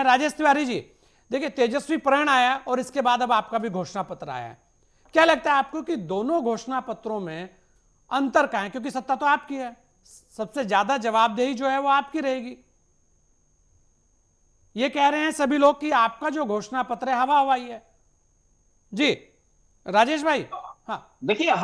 हैं राजेश तिवारी जी। देखिए, तेजस्वी प्रण आया और इसके बाद अब आपका भी घोषणा पत्र आया है। क्या लगता है आपको कि दोनों घोषणा पत्रों में अंतर क्या है? क्योंकि सत्ता तो आपकी है, सबसे ज्यादा जवाबदेही जो है वो आपकी रहेगी। ये कह रहे हैं सभी लोग कि आपका जो घोषणा पत्र है हवा हवाई है। जी राजेश भाई। हाँ देखिए,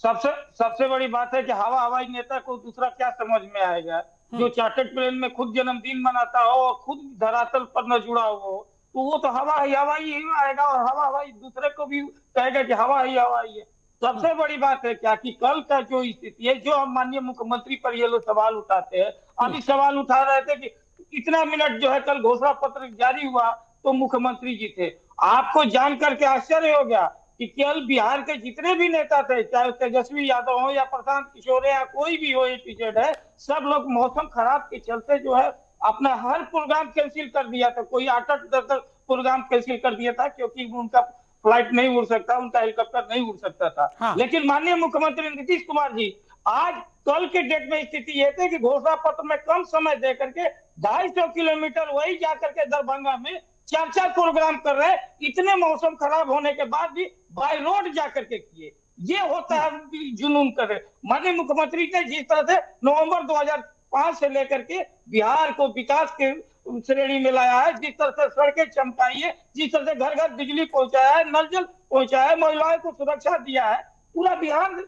सबसे सबसे बड़ी बात है कि हवा हवाई नेता को दूसरा क्या समझ में आएगा? जो चार्टर्ड प्लेन में खुद जन्मदिन मनाता हो और खुद धरातल पर न जुड़ा हो, तो वो तो हवा ही आएगा और हवा हवाई दूसरे को भी कहेगा कि हवा ही हवाई है। सबसे बड़ी बात है क्या कि कल का जो स्थिति है, जो हम माननीय मुख्यमंत्री पर ये लोग सवाल उठाते हैं, अभी सवाल उठा रहे थे कि कितना मिनट जो है कल घोषणा पत्र जारी हुआ तो मुख्यमंत्री जी थे। आपको जान करके आश्चर्य हो गया कि केवल बिहार के जितने भी नेता थे, चाहे तेजस्वी यादव हो या प्रशांत किशोर या कोई भी हो, एपीजेड है, सब लोग मौसम खराब के चलते जो है अपना हर प्रोग्राम कैंसिल कर दिया था। कोई 8-8 10 प्रोग्राम कैंसिल कर दिया था क्योंकि उनका फ्लाइट नहीं उड़ सकता, उनका हेलीकॉप्टर नहीं उड़ सकता था। हाँ। लेकिन माननीय मुख्यमंत्री नीतीश कुमार जी आज कल के डेट में स्थिति ये थी कि घोषणा पत्र में कम समय दे करके 250 किलोमीटर वही जाकर के दरभंगा में 4-4 प्रोग्राम कर रहे हैं, इतने मौसम खराब होने के बाद भी बाय रोड जाकर के किए। ये होता है जुनून कर रहे। माननीय मुख्यमंत्री ने जिस तरह से नवंबर 2005 से लेकर के बिहार को विकास के श्रेणी में लाया है, जिस तरह से सड़कें चमकाई है, जिस तरह से घर घर बिजली पहुंचाया है, नल जल पहुंचाया है, महिलाओं को सुरक्षा दिया है, पूरा बिहार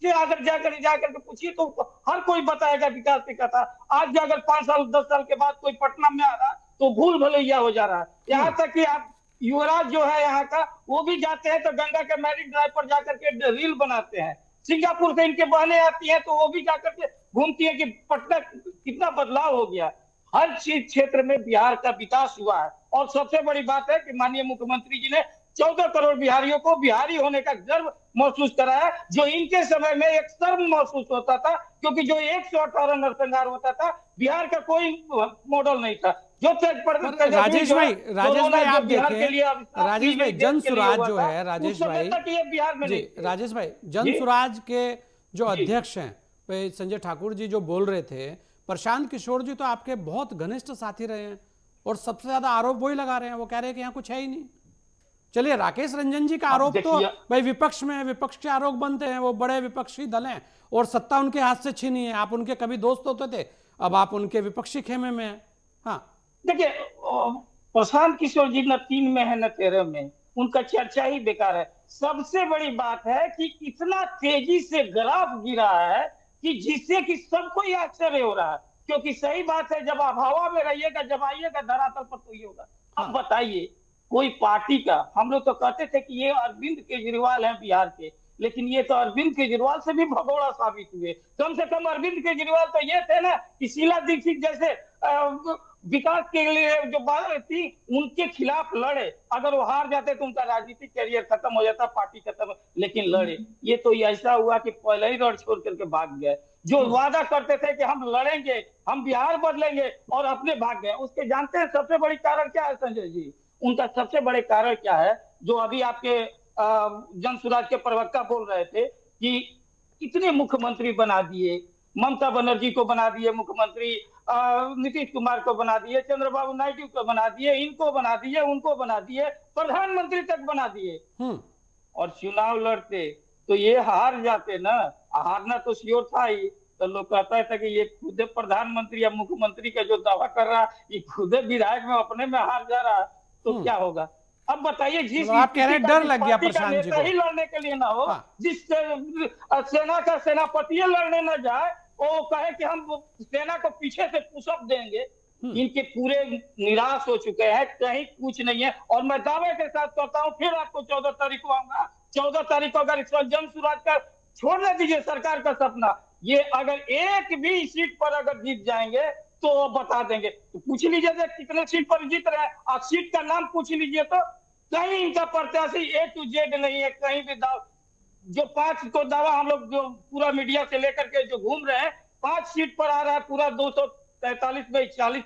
से अगर जाकर जाकर के पूछिए तो हर कोई बताएगा विकास की कथा। आज अगर 5 साल 10 साल के बाद कोई पटना में आ रहा तो भूल भुलैया हो जा रहा है। यहाँ तक कि आप युवराज जो है यहाँ का, वो भी जाते हैं तो गंगा के मैरिन ड्राइव पर जाकर के रील बनाते हैं। सिंगापुर से इनके बहनें आती हैं तो वो भी जाकर के घूमती है कि पटना कितना बदलाव हो गया। हर चीज क्षेत्र में बिहार का विकास हुआ है। और सबसे बड़ी बात है कि माननीय मुख्यमंत्री जी ने 14 करोड़ बिहारियों को बिहारी होने का गर्व महसूस कराया, जो इनके समय में एक शर्म महसूस होता था, क्योंकि जो 118 नरसंहार होता था, बिहार का कोई मॉडल नहीं था। जो राजेश भाई आप बिहार के देखें, लिए राजेश भाई जन सुराज जो है, उस राजेश समय भाई तक ये बिहार में जी, नहीं थे। राजेश भाई जन जी सुराज के जो जी अध्यक्ष हैं संजय ठाकुर जी जो बोल रहे थे, प्रशांत किशोर जी तो आपके बहुत घनिष्ठ साथी रहे हैं और सबसे ज्यादा आरोप वही लगा रहे हैं। वो कह रहे हैं कि यहाँ कुछ है ही नहीं। चलिए, राकेश रंजन जी का अब आरोप तो देखिए, भाई विपक्ष में, विपक्ष के आरोप बनते हैं, वो बड़े विपक्षी दल हैं और सत्ता उनके हाथ से छीनी है। आप उनके कभी दोस्त होते थे, अब आप उनके विपक्षी खेमे में हैं। हाँ देखिए, प्रशांत किशोर जी न 3 में है न 13 में, उनका चर्चा ही बेकार है। सबसे बड़ी बात है कि इतना तेजी से ग्राफ गिरा है कि जिससे कि सबको ही आश्चर्य हो रहा है। क्योंकि सही बात है, जब आप हवा में रहिएगा, जब आइएगा धरातल पर तो ये होगा। अब हाँ बताइए, कोई पार्टी का, हम लोग तो कहते थे कि ये अरविंद केजरीवाल हैं बिहार के, लेकिन ये तो अरविंद केजरीवाल से भी भगोड़ा साबित हुए। कम से कम अरविंद केजरीवाल तो ये थे ना कि शीला दीक्षित जैसे विकास के लिए जो बात थी उनके खिलाफ लड़े। अगर वो हार जाते तो उनका राजनीतिक करियर खत्म हो जाता, पार्टी खत्म, लेकिन लड़े। ये तो ऐसा हुआ कि पहले ही रण छोड़ करके भाग गए। जो वादा करते थे कि हम लड़ेंगे, हम बिहार बदलेंगे, और अपने भाग गए। उसके जानते हैं सबसे बड़ी कारण क्या है संजय जी? उनका सबसे बड़े कारण क्या है, जो अभी आपके जन सुराज के प्रवक्ता बोल रहे थे कि इतने मुख्यमंत्री बना दिए, ममता बनर्जी को बना दिए मुख्यमंत्री, नीतीश कुमार को बना दिए, चंद्रबाबू नायडू को बना दिए, इनको बना दिए, उनको बना दिए, प्रधानमंत्री तक बना दिए। और चुनाव लड़ते तो ये हार जाते ना। हारना तो श्योर था ही। तो लोग कहता था कि ये खुद प्रधानमंत्री या मुख्यमंत्री का जो दावा कर रहा, ये खुद विधायक में अपने में हार जा रहा, तो क्या होगा? अब बताइए, जिस मतलब आप कह रहे हैं डर लग गया पार्टी का प्रशांत जी नेता को। ही लड़ने के लिए ना हो, हाँ जिस सेना का सेनापति लड़ने ना जाए, वो कहे कि हम सेना को पीछे से पुशअप देंगे। इनके पूरे निराश हो चुके हैं, कहीं कुछ नहीं है। और मैं दावे के साथ कहता हूं, फिर आपको 14 तारीख को आऊंगा। 14 तारीख को अगर जन सुराज का छोड़ने दीजिए सरकार का सपना, ये अगर एक भी सीट पर अगर जीत जाएंगे तो बता देंगे। तो पूछ लीजिए कितने सीट पर जीत रहे हैं, आप सीट का नाम पूछ लीजिए तो कहीं इनका प्रत्याशी A to Z नहीं है। कहीं भी दाव, जो 5 को दावा हम लोग जो पूरा मीडिया से लेकर के जो घूम रहे हैं, 5 सीट पर आ रहा है, पूरा 243 में 40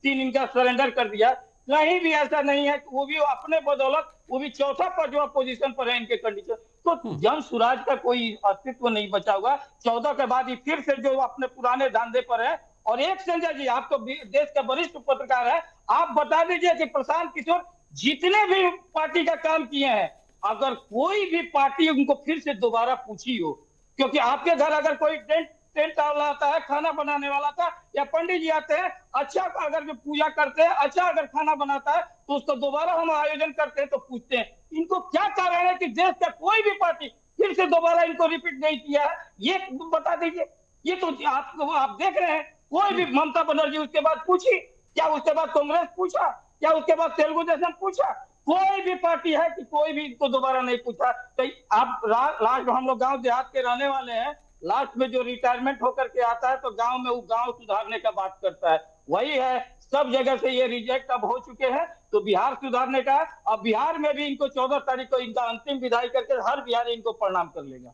3 इनका सरेंडर कर दिया। कहीं भी ऐसा नहीं है, वो भी अपने बदौलत, वो भी चौथा पांचवा पोजीशन पर है इनके कंडीशन। तो जन सुराज का कोई अस्तित्व नहीं बचा हुआ। 14 के बाद ही फिर से जो अपने पुराने धांधे पर है, और एक संजय जी, आप तो देश के वरिष्ठ पत्रकार है, आप बता दीजिए कि प्रशांत किशोर जितने भी पार्टी का काम किए हैं, अगर कोई भी पार्टी उनको फिर से दोबारा पूछी हो, क्योंकि आपके घर अगर कोई टेंट टेंट वाला आता है, खाना बनाने वाला था, या पंडित जी आते हैं, अच्छा अगर जो पूजा करते हैं, अच्छा अगर खाना बनाता है, तो उसको दोबारा हम आयोजन करते हैं तो पूछते हैं। इनको क्या कारण है कि देश का कोई भी पार्टी फिर से दोबारा इनको रिपीट नहीं किया है, ये बता दीजिए। ये तो आप देख रहे हैं, कोई भी ममता बनर्जी उसके बाद पूछी क्या? उसके बाद कांग्रेस पूछा क्या? उसके बाद तेलुगु देशम पूछा? कोई भी पार्टी है कि कोई भी इनको दोबारा नहीं पूछा। तो आप लास्ट, हम लोग गांव देहात के रहने वाले हैं, लास्ट में जो रिटायरमेंट होकर के आता है तो गांव में वो गांव सुधारने का बात करता है, वही है। सब जगह से ये रिजेक्ट अब हो चुके हैं, तो बिहार सुधारने का। अब बिहार में भी इनको 14 तारीख को इनका अंतिम विदाई करके हर बिहारी इनको प्रणाम कर लेगा।